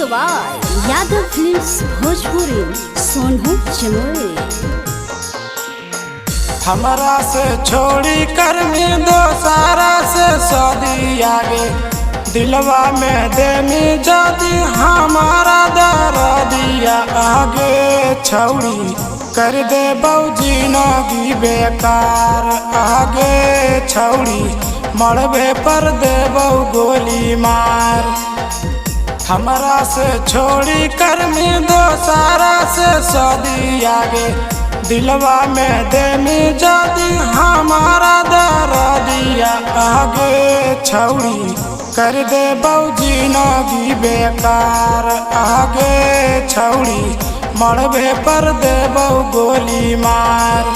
By Yadav films Bhojpuri Sonu Chamoli. हमरा से छोड़ी कर में दो सारा से सदी आगे दिलवा में देमी जदी हमारा दर्दिया आगे छौड़ी कर दे बौजी नगी बेकार आगे छौड़ी मरबे पर दे बहु गोली मार। हमरा से छोड़ी कर में दो सारा से सदी आगे दिलवा में देमी जदी हमारा दर्दिया आगे छौड़ी कर दे बौजी नगी बेकार आगे छौड़ी मरबे पर दे बहु गोली मार।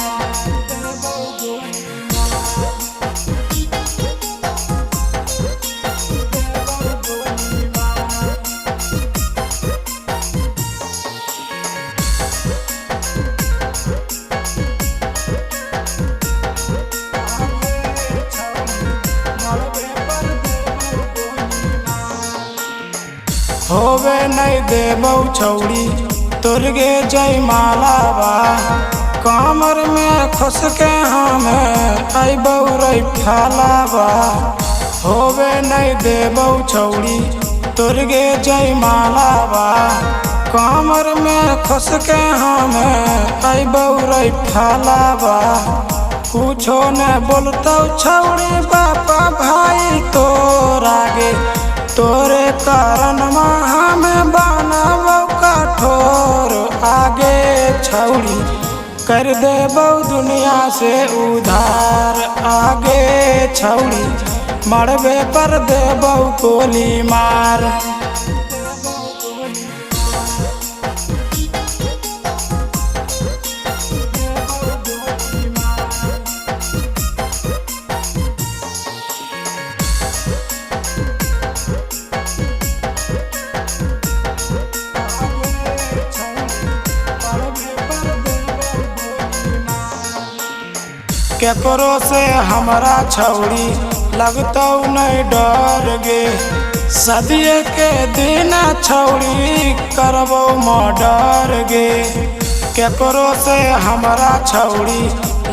होवे नहीं देबौ छौड़ी तुरगे जय माला बा कमर में खुश के हम अबौ रही फाला बा। होवे नहीं देबौ छौड़ी तुरगे जय माला बा कमर में खुश के हम अबौ रही फाला बा। कुछो न बोलतौ छौड़ी बापा भाई तोर आगे तोरे कारण हमें बनाबो कठोर आगे छौड़ी कर देबौ दुनिया से उधार आगे छौड़ी मरबे पर देबौ गोली मार। केकरो से हमरा छौड़ी लगतौ नहीं डर गे सदिये के दिन छौड़ी करबो मर्डर गे। केकरो से हमरा छौड़ी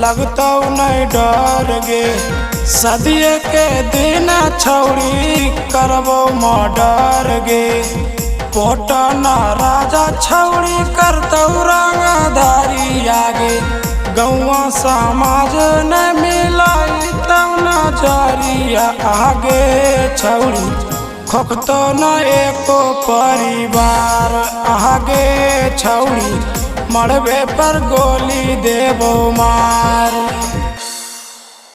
लगतौ नहीं डर गे सदिये के दिन छौड़ी करबो मर्डर गे। पोटना राजा छौड़ी करतौ रंगधारी आगे गौवा समाज न मिलाई तब नजरिया आगे छौड़ी खोखतो न एको परिवार आगे छौड़ी मरबे पर गोली देबो मार।